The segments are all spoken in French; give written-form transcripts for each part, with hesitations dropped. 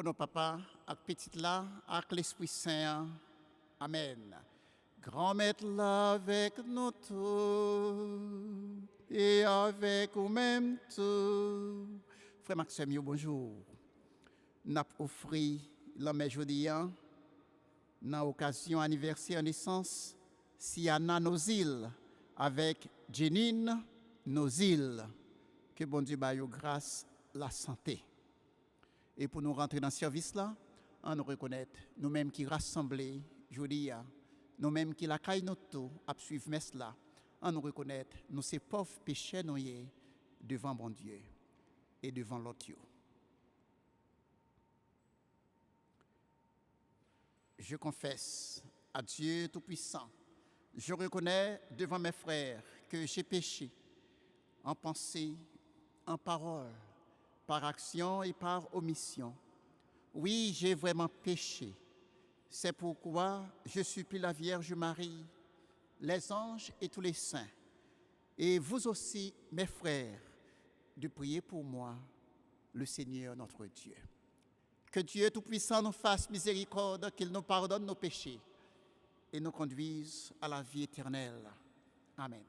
Au nom papa, avec petite là, avec l'Esprit Saint. Amen. Grand maître là avec nous tous et avec vous-même tous. Frère Maxime, bonjour. Nous avons offert l'homme jeudi dans l'occasion anniversaire naissance Siana Nozil avec Jenine Nozil. Que bon Dieu baille grâce la santé. Et pour nous rentrer dans ce service-là, on nous reconnaître, nous-mêmes qui rassemblés, jeudi, nous-mêmes qui la caille notre tout, à suivre messe là, on nous reconnaître, nous ces pauvres pécheurs noyés devant bon Dieu et devant l'autre. Je confesse à Dieu Tout-Puissant, je reconnais devant mes frères que j'ai péché en pensée, en parole, par action et par omission. Oui, j'ai vraiment péché. C'est pourquoi je supplie la Vierge Marie, les anges et tous les saints, et vous aussi, mes frères, de prier pour moi, le Seigneur notre Dieu. Que Dieu Tout-Puissant nous fasse miséricorde, qu'il nous pardonne nos péchés et nous conduise à la vie éternelle. Amen.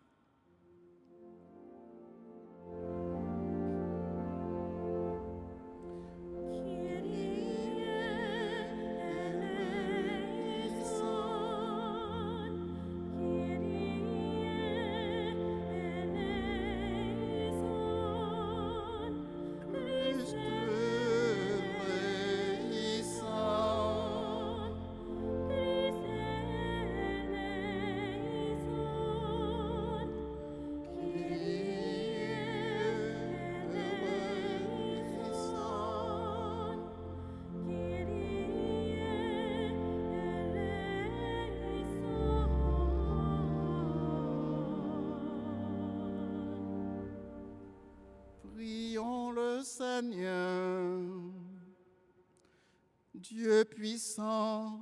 Prions le Seigneur, Dieu puissant,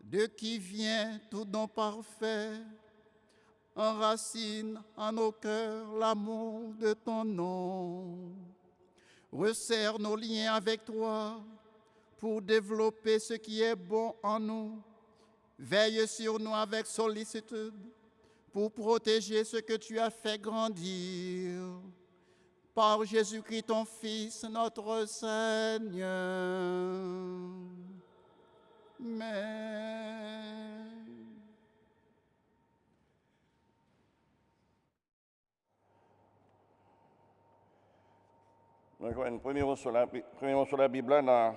de qui vient tout don parfait, enracine en nos cœurs l'amour de ton nom. Resserre nos liens avec toi pour développer ce qui est bon en nous. Veille sur nous avec sollicitude pour protéger ce que tu as fait grandir. Par Jésus-Christ, ton Fils, notre Seigneur. Amen. Nous jouons un premier mot sur la Bible dans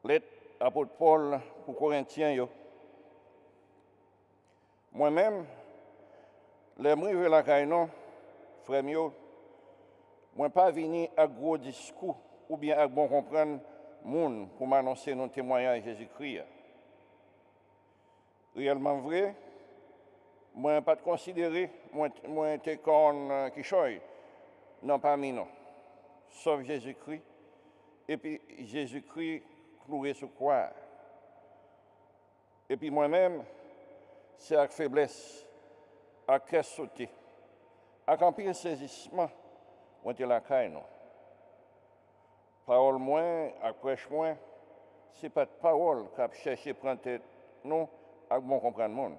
lettre apôtre Paul pour Corinthiens. Moi-même, les mots de la caïnon, frère mio, moi pas venu à gros discours ou bien à bon comprendre monde pour m'annoncer nos témoignages de Jésus-Christ. Réellement vrai, moi pas de considérer moi t'es comme qui choy non parmi nous, sauf Jésus-Christ et puis Jésus-Christ cloué sur croix. Et puis moi-même, c'est avec faiblesse, avec cœur sauté, avec un pire saisissement, on était la caille, non. Parole moins, avec prêche moins, ce n'est pas de parole qui a cherché à prendre tête, non, avec bon comprendre le monde.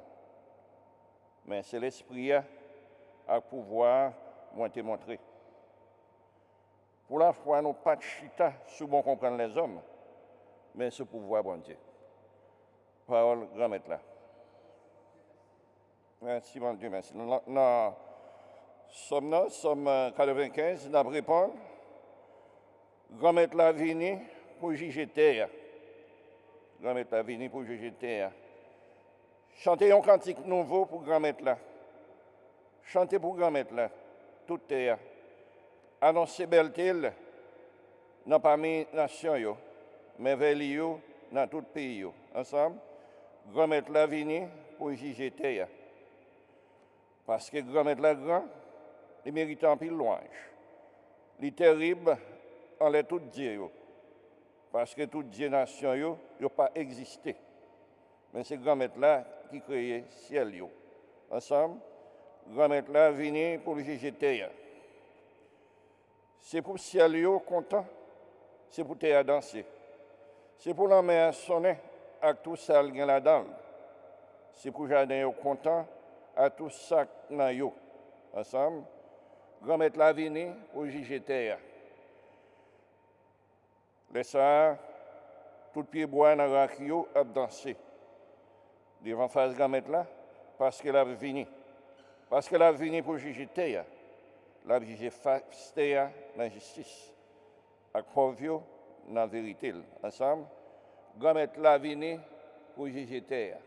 Mais c'est l'esprit à pouvoir, moi, te montrer. Pour la foi, nous pas de chita sous bon comprendre les hommes, mais ce pouvoir, bon Dieu. Parole, grand maître là. Merci, mon Dieu, merci. Somme 95, nous répondons. Grand maître la vini pour juger terre. Grand maître la vini pour juger terre. Chantez un cantique nouveau pour grand maître là. Chantez pour grand maître là. Toute terre. Annoncez belle telle dans parmi les nations, mais vers dans tout pays. Ensemble, grand maître la vini pour juger terre. Parce que grand maître la grand, il mérite un pile louange. Il est terrible en les toutes dieux. Parce que toutes Dieu nations n'ont pas existé. Mais c'est grand maître là qui crée le ciel. Ensemble, grand maître là venu pour juger terre. C'est pour le ciel content c'est pour te danser. C'est pour la mer sonner à tout ça qui est là-dedans. C'est pour jardin content à tout ça qui est là. Ensemble, grand-mère la vini pour juger terre. Laisse ça, tout pied bois dans la rio à danser. Devant face grand-mère là, parce qu'elle a vini. Parce qu'elle a vini pour juger terre. La juger face terre dans la justice. Avec pauvre dans la vérité. Ensemble, grand-mère la vini pour juger terre.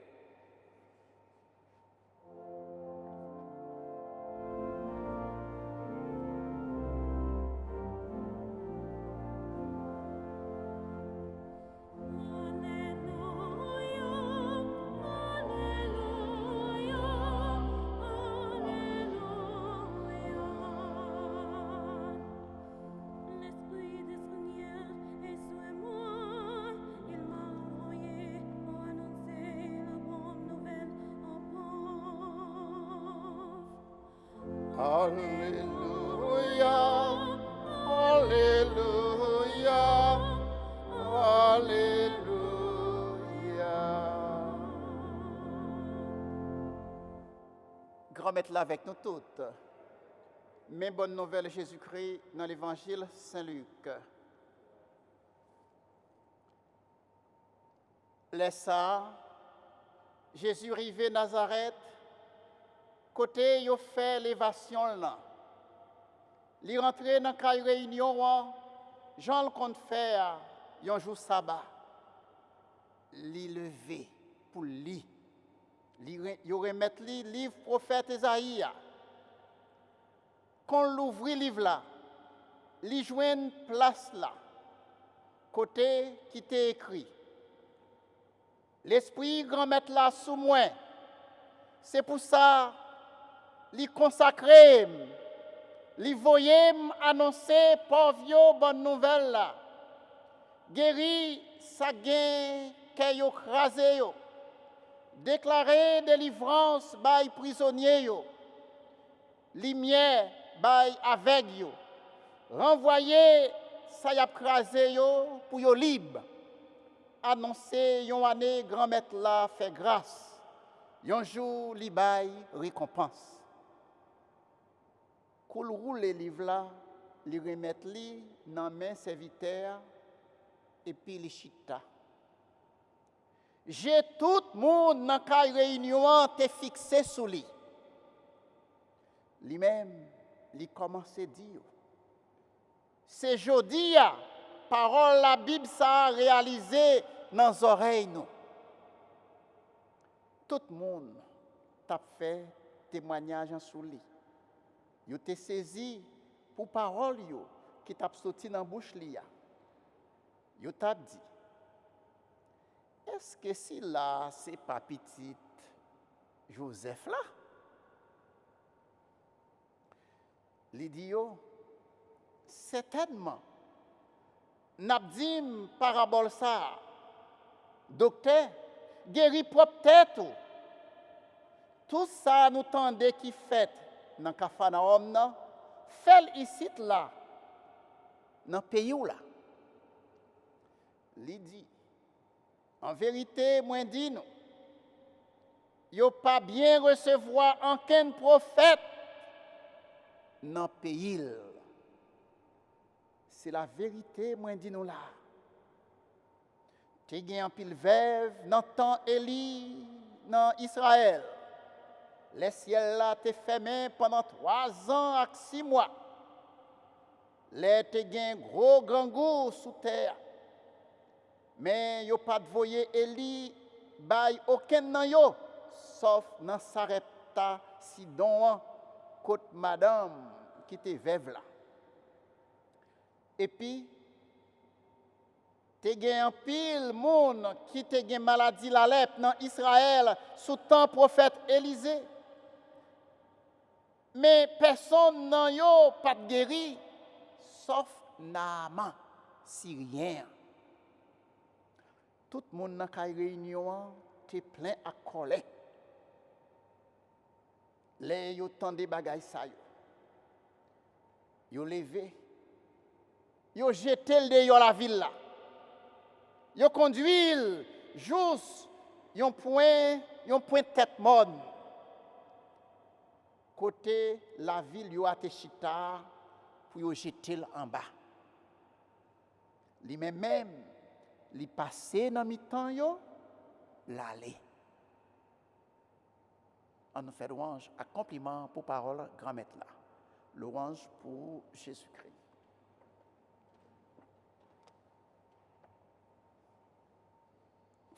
Alléluia, Alléluia, Alléluia. Grand-mère là avec nous toutes. Mes bonnes nouvelles Jésus-Christ dans l'évangile Saint-Luc. Laisse ça, Jésus arrivé Nazareth. Côté, il fait l'évasion là. Il rentre dans la réunion, Jean le compte faire, un jour sabbat. Il levé pour lui. Il remet le livre prophète Esaïe. Quand l'ouvre le livre là, il joint une place là. Côté qui t'est écrit. L'esprit grand-maître là sous moi. C'est pour ça li consacré, li voyé annoncer pauvre bonne nouvelle là. Guéri sa gain qu'yo crasé yo. Déclarer délivrance by prisonnier yo. Lumière by avec yo. Renvoyer sa y a crasé yo pour yo libre. Annoncer yon année grand-maître là fait grâce. Yon jour li bay récompense. Koul roule les livres là, li remettre li dans main serviteur et puis li chita. J'ai tout le monde dans la réunion te fixé sous lui. Lui-même, il commence à dire. C'est jodi ya, parole la Bible ça a réalisé dans les oreilles nous. Tout le monde t'a fait témoignage sous lui. Yo te saisi pour parole yo qui t'a sorti dans bouche li ya. Yo t'a dit. Est-ce que si là c'est pas petit Joseph là? Li dit yo certainement n'a dit parabole ça. Docteur guéri propre tête. Tout ça nous tendait qui fait dans Capharnaüm nan, fait ici là dans pays là. Li dit en vérité moi dis nous yo pas bien recevoir aucun prophète dans pays. C'est la vérité moi dis nous là. Te gen en pile veuve dans temps Élie dans Israël. Les ciels là te fermé pendant 3 ans et 6 mois. Les te gen gros gangou sous terre. Mais yo pas voyer Élie bay aucun nan yo sauf dans Sarepta Sidon côte madame qui te veuve là. Et puis te gen en pile monde qui te gen maladie la lèpre dans Israël sous temps prophète Élisée. Mais personne nan yo pas guéri sauf Naaman syrien. Tout le monde dans la réunion te plein à colère. Les yo tande bagay sa yo. Yo levé. yo jeté le dehors la ville là. Yo conduit juste yon point tête morne. Côté la ville yo a te chita pour yo jeter en bas. Li même li passé dans mi-temps yo l'aller. On nous fait louange, accomplissement pour parole grand maître là. Louange pour Jésus-Christ.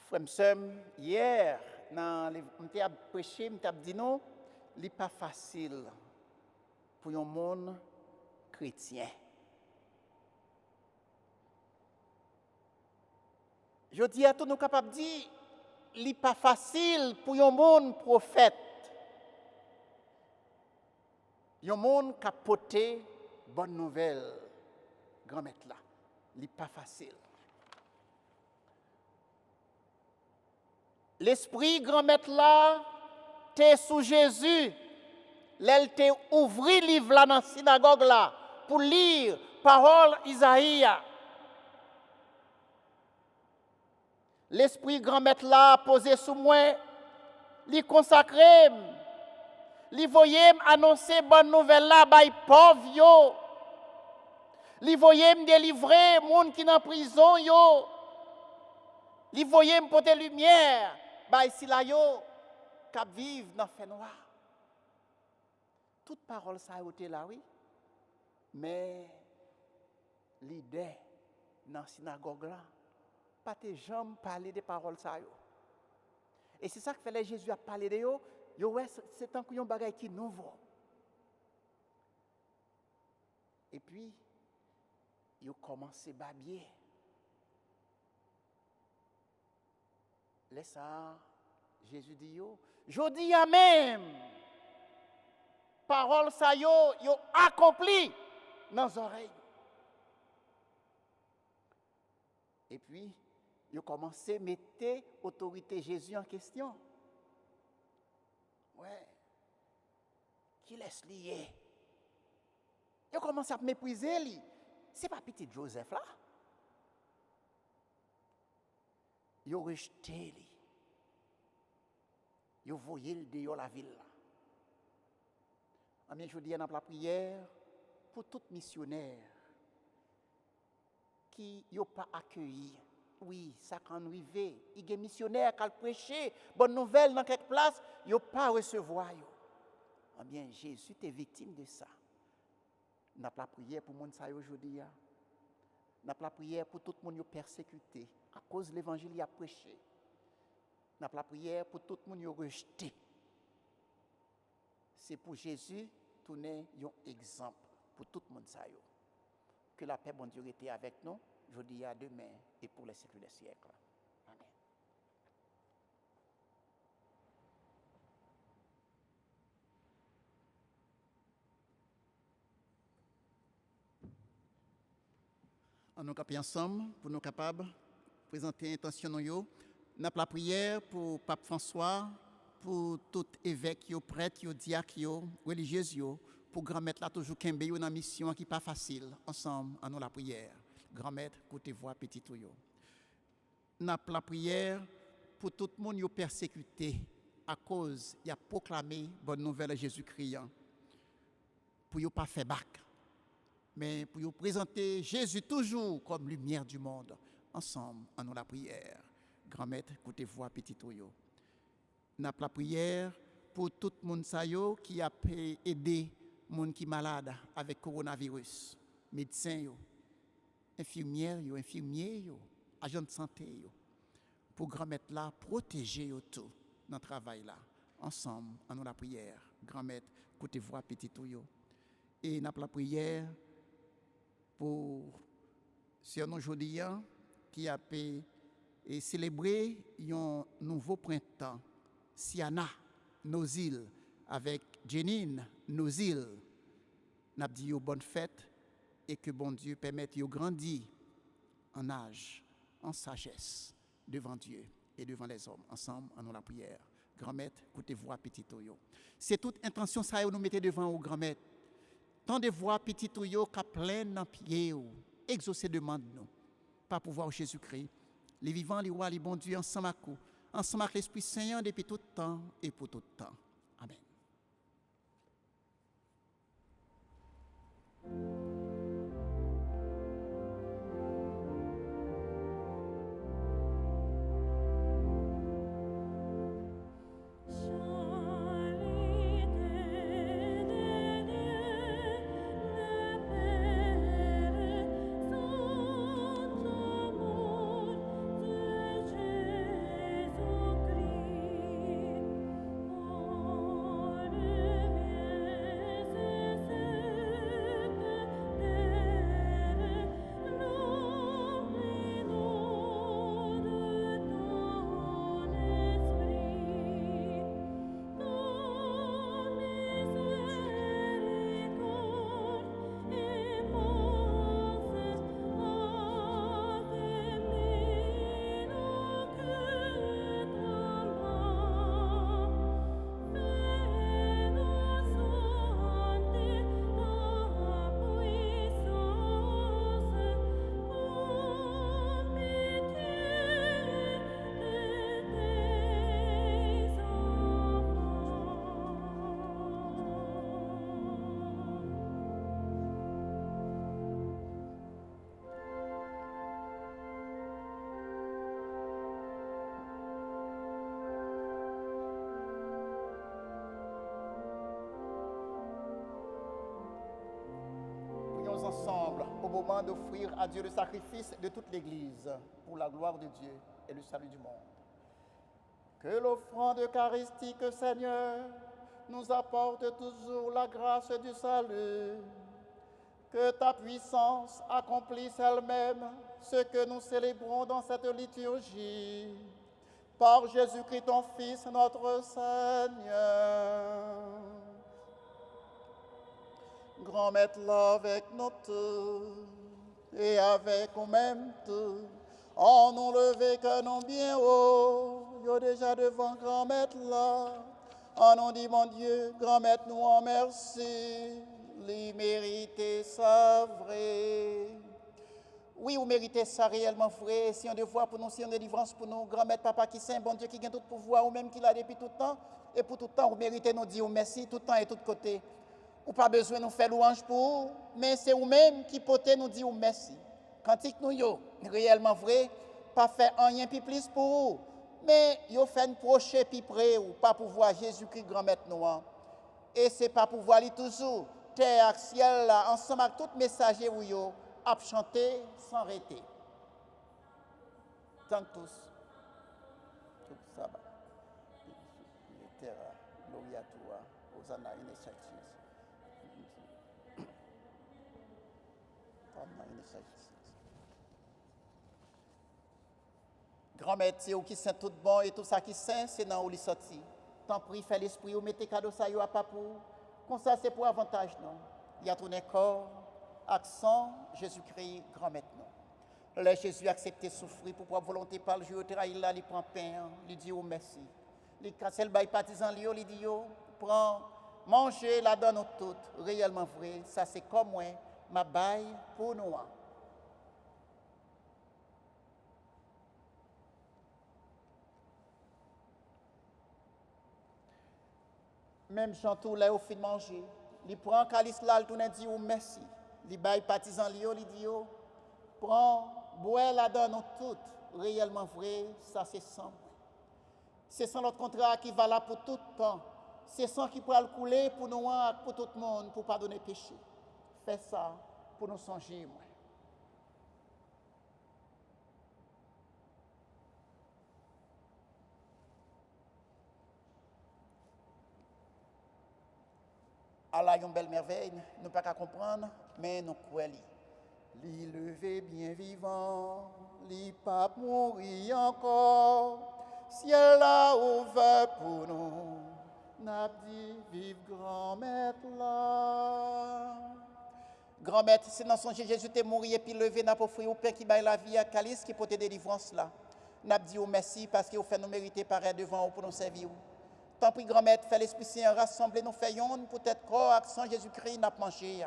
Frère, hier, dans le prêché, je dit non, ce n'est pas facile pour un monde chrétien. Je dis à tous nous capables de dire, ce n'est pas facile pour un monde prophète. Un monde qui a porté bonne nouvelle, grand maître là. Ce n'est pas facile. L'esprit grand maître là, t'es sous Jésus. L'elle t'a ouvert le livre là dans la synagogue là pour lire parole Isaïe. L'esprit grand maître là posé sous moi, li consacré, li voyait annoncer bonne nouvelle là bay pauvre yo. Li voyait délivrer moun qui dans prison yo. Li voyait porter lumière bay si la yo k'ap vive dans fait noir. Toute parole ça a été là oui. Mais l'idée dans synagogue là pas tes jambes parler des paroles ça yo. Et c'est ça que fait Jésus a parlé de yo, ouais c'est un couillon bagay qui nouveau. Et puis yo commencé babier. Laisse ça Jésus dit yo, jodi a même parole ça yo accompli dans les oreilles. Et puis yo commencé à mettre autorité Jésus en question. Ouais. Qui laisse lier? Yo commencé à mépriser lui. C'est pas petit Joseph là. Yo rejeté lui. Yo voyé le dehors la ville là. Amen, je dis dans la prière pour tout missionnaire qui n'ont pas accueilli. Oui, ça quand arrivé, il y a des missionnaires qui ont prêché bonne nouvelle dans quelque place, ils n'ont pas recevoir. Eh bien, Jésus est victime de ça. Nous avons la prière pour les gens aujourd'hui. Nous avons la prière pour tout le monde persécuté à cause de l'évangile qu'il a prêché. Nous avons la prière pour tout le monde rejeté. C'est pour Jésus tourner un exemple pour tout le monde. Que la paix, bon Dieu, était avec nous, je dis à demain et pour les siècles des siècles. Amen. On nous capons ensemble pour nous capables de présenter l'intention de nous. Nous avons la prière pour Pape François, pour tout évêque, prêtre, diacre, religieux, pour grand-maître là toujours kembe yo dans mission qui pas facile. Ensemble, en nous la prière. Grand-maître, côté voix petit tout yo. N'a la prière pour tout le monde yo persécuté à cause il a proclamé bonne nouvelle à Jésus-Christ. Pour yo pas faire bac. Mais pour yo présenter Jésus toujours comme lumière du monde. Ensemble, en nous la prière. Grand-maître, côté voix petit tout yo. N'a la prière pour tout le monde sa yo qui a aidé moun qui malade avec coronavirus, médecins yo, infirmières yo, infirmiers yo, agents de santé yo, pour grand-maître là protéger yo tout dans le travail là. Ensemble, en nous la prière, grand-maître, côté voix petit tout yo. Et n'a la prière pour sur nos aujourd'hui qui a célébré un nouveau printemps, Siana, nos îles avec Jenine, nos îles. N'a dit bonne fête et que bon Dieu permette de grandir en âge, en sagesse devant Dieu et devant les hommes. Ensemble, en nous la prière. Grand-maître, écoutez voix petit toyo. C'est toute intention ça nous mettez devant au grand-maître. Tant de voix petit toyo qui plein dans pied. exaucer demande nous. Par pouvoir Jésus-Christ, les vivants, les rois, les bons Dieu, ensemble avec l'Esprit Saint depuis tout temps et pour tout temps. Amen. Ensemble au moment d'offrir à Dieu le sacrifice de toute l'Église pour la gloire de Dieu et le salut du monde. Que l'offrande eucharistique, Seigneur, nous apporte toujours la grâce du salut. Que ta puissance accomplisse elle-même ce que nous célébrons dans cette liturgie. Par Jésus-Christ, ton Fils, notre Seigneur. Grand Maître là avec nous tous, et avec nous-mêmes tous, en nous lever que nous bien haut, yo déjà devant Grand Maître là, en nous dit mon Dieu, Grand Maître nous en merci, lui mériter ça vrai. Oui, vous méritez ça réellement vrai, si on devoir pour nous, si on délivrance pour nous, Grand Maître Papa qui saint, bon Dieu qui gagne tout pouvoir, ou même qui l'a depuis tout le temps, et pour tout le temps, vous méritez nous dire merci, tout le temps et tout côté. Ou pas besoin de nous faire louange pour vous, mais c'est vous-même qui potez nous dire merci. Quand nous yo réellement vrai, pas faire rien plus plus pour vous, mais yo fait une proche puis près ou pas pour voir Jésus-Christ grand maître nous. Et c'est pas pour voir lui toujours terre ciel là ensemble avec tout messager ou yo a chanter sans arrêter. Tant tous. Tout ça va. Terre gloria à toi, Hosanna in excelsis. Grand maître, c'est où qui sent tout bon et tout ça qui sent, c'est dans où il sorti. Tant pis, fait l'esprit, ou mettez cadeau ça, à pas pour. Comme ça, c'est pour avantage, non. Il y a tourné corps, accent, Jésus-Christ, grand maître, non. Là, Jésus a accepté souffrir pour propre volonté par le jour, il là, il prend pain, il dit oh merci. Il casse le bail partisan, il dit oh, prends, mangez, la donne toute, réellement vrai, ça c'est comme moi, ma bail pour nous. Même chantou là au fin de manger, il prend calice là, il tourne dit oh merci. Il bail partisan il dit oh, prends, bois la donne toute, réellement vrai, ça c'est sang. C'est sans notre contrat qui va là pour tout le temps. C'est sang qui pourra le couler pour nous, pour tout le monde, pour pardonner le péché. Fais ça pour nous songer, moi. Allah a une belle merveille, nous ne pouvons pas comprendre, mais nous croyons. Li levé bien vivant, li pas mourir encore. Ciel a ouvert pour nous, n'a dit vive grand maître là. Grand maître, c'est dans son Jésus t'es mort et puis levé n'a pas offert au Père qui baille la vie à calice qui porte délivrance là. N'a dit au merci parce qu'il fait nous mériter pareil devant vous pour nous servir. Tant pis grand maître, fait l'Esprit Saint rassembler nous faisons peut-être corps accent Jésus-Christ n'a mangé.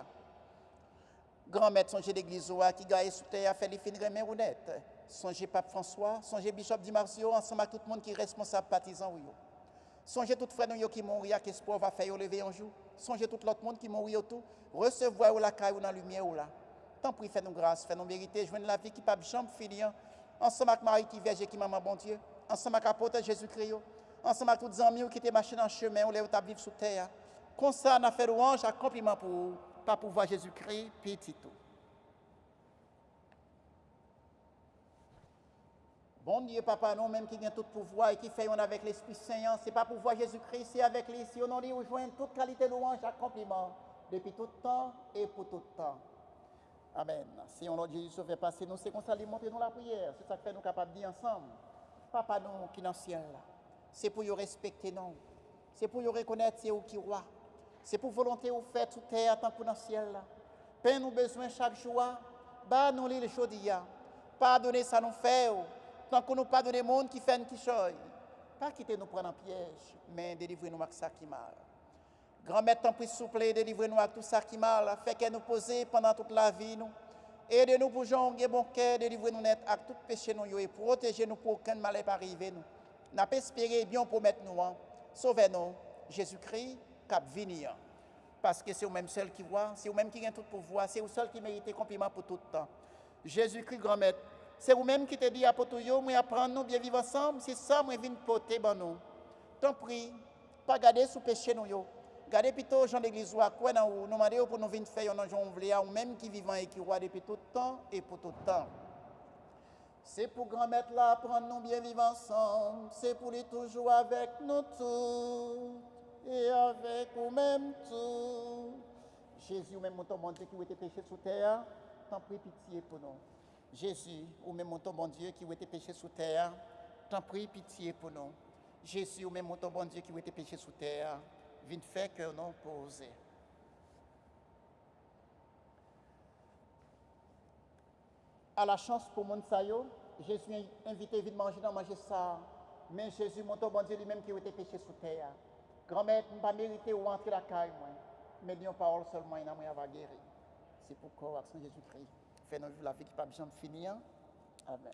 Grand-mère, songez l'église qui gagne sous terre, a fait les fins de honnête. Songez Pape François, songez Bishop Di Marzio, ensemble avec tout le monde qui est responsable partisan. Songez tout frère qui mourent, qu'espoir va faire lever un jour. Songez tout l'autre monde qui mourent tout. Recevoir la caille ou dans la lumière ou là. Tant pis, fais-nous grâce, fais-nous vérité, joignez la vie qui pas jamais finir. Ensemble avec Marie qui vierge qui maman bon Dieu. Ensemble avec l'apôtre Jésus-Christ. Ensemble avec tous les amis qui étaient marchés dans le chemin, ou les qui vivent sous terre. Comme ça, on a fait louange, accomplissement pour pas pouvoir Jésus-Christ, petit tout. Bon Dieu, Papa, nous même qui a tout pouvoir et qui fait on avec l'Esprit Saint, c'est pas pour voir Jésus-Christ, c'est avec lui. Si on en dit, on joint toute qualité de louange, accomplissement, depuis tout temps et pour tout temps. Amen. Si on a Jésus se fait passer, nous, c'est comme ça, lui montrer nous la prière. C'est ça que fait nous capables de dire ensemble. Papa, nous qui dans le ciel, c'est pour nous respecter, nous. C'est pour nous reconnaître, c'est vous qui roi. C'est pour volonté vous faire tout terre tant que dans le ciel. Paix nous besoin chaque jour. Bah, nous les choses d'hier. Pardonnez ça nous fait. Tant que nous pardonnons le monde qui fait une qui chose. Pas quitter nous prendre en piège, mais délivrez-nous avec ça qui mal. Grand-mère, tant pis souple, délivrez-nous avec tout ça qui mal. Fait qu'elle nous pose pendant toute la vie. Nous. Aidez-nous pour jouer bon cœur, délivrez-nous net avec tout péché nous et protégez-nous pour aucun mal n'ait arrivé nous. N'a pas espéré bien promettre nous. Sauvez-nous, Jésus-Christ, cap venir. Parce que c'est vous-même seul qui voit, c'est vous-même qui a tout pouvoir, c'est vous seul qui mérite compliment pour tout le temps. Jésus-Christ, grand-mère, c'est vous-même qui te dit à pour yo, moi apprendre nous bien vivre ensemble, c'est ça moi viens porter ban nous. Tant prie, pas garder sous péché nous yo. Gardez plutôt Jean l'église ou quoi dans nous demander pour nous venir faire un jour ou même qui vivant et qui roi depuis tout le temps et pour tout le temps. C'est pour grand-mère là prendre nous bien vivre ensemble, c'est pour lui toujours avec nous tous et avec vous-même tout. Jésus, ou même mon bon Dieu qui était péché sous terre, t'en prie pitié pour nous. Jésus, ou même mon bon Dieu qui était péché sous terre, t'en prie pitié pour nous. Jésus, ou même mon bon Dieu qui était péché sous terre, viens faire que nous poser. À la chance pour mon sayo, Jésus a invité à manger dans manger ça. Mais Jésus, mon bon Dieu lui-même qui était péché sous terre. Grand-mère, je ne pas mériter ou entrer la caille, moi. Mais dis une parole seulement, il a va guérir. C'est pourquoi, avec Jésus-Christ, fais-nous vivre la vie qui ne peut pas finir. Amen.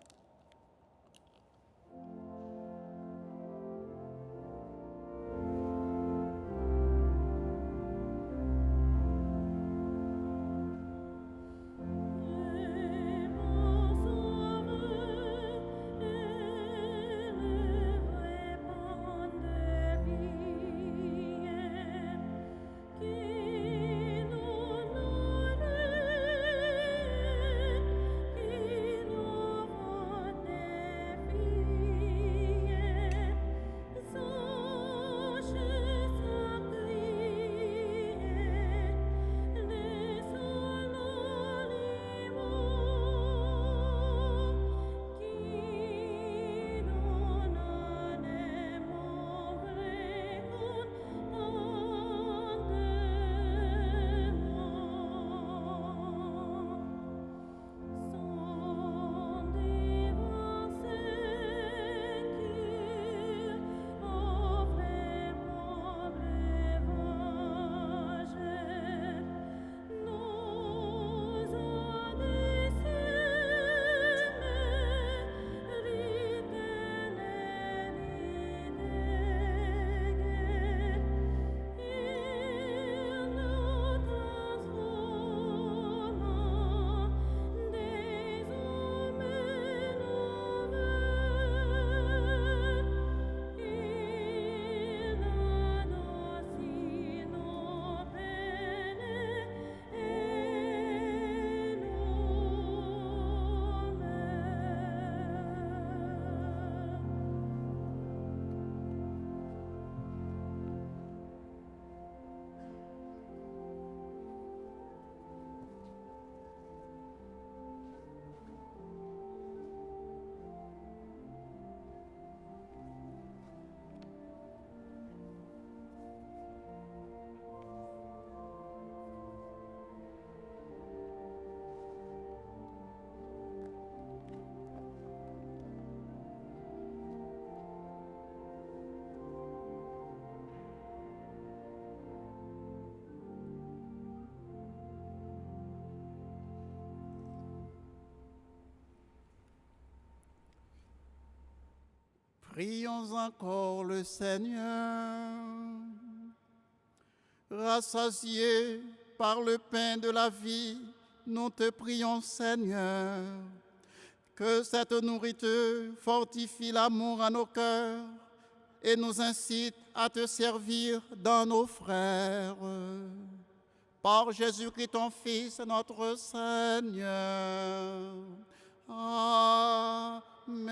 Prions encore le Seigneur. Rassasiés par le pain de la vie, nous te prions, Seigneur, que cette nourriture fortifie l'amour à nos cœurs et nous incite à te servir dans nos frères. Par Jésus-Christ, ton Fils, notre Seigneur. Amen.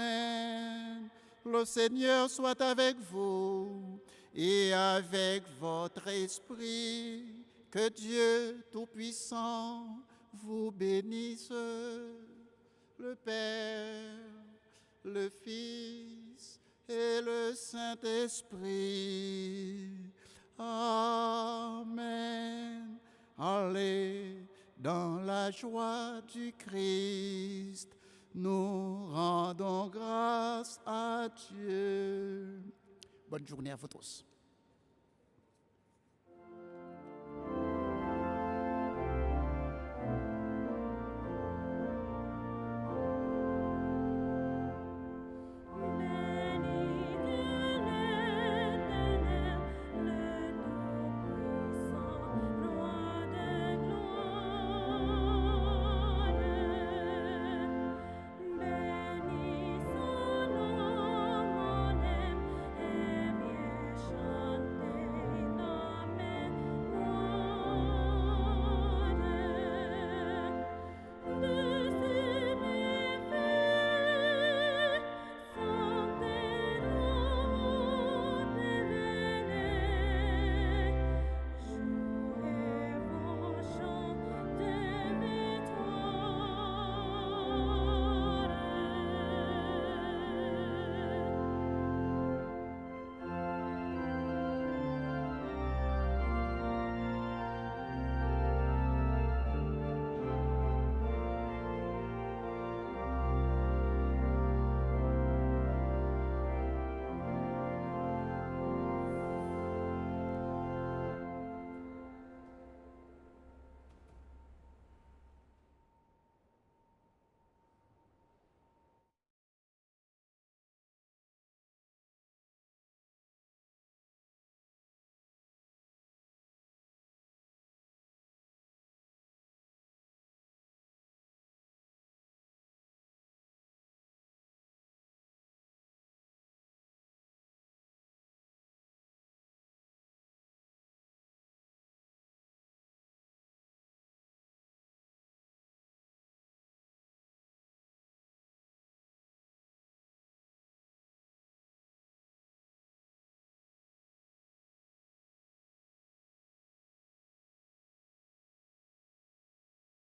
Le Seigneur soit avec vous et avec votre esprit. Que Dieu Tout-Puissant vous bénisse, le Père, le Fils et le Saint-Esprit. Amen. Allez dans la joie du Christ. Nous rendons grâce à Dieu. Bonne journée à vous tous.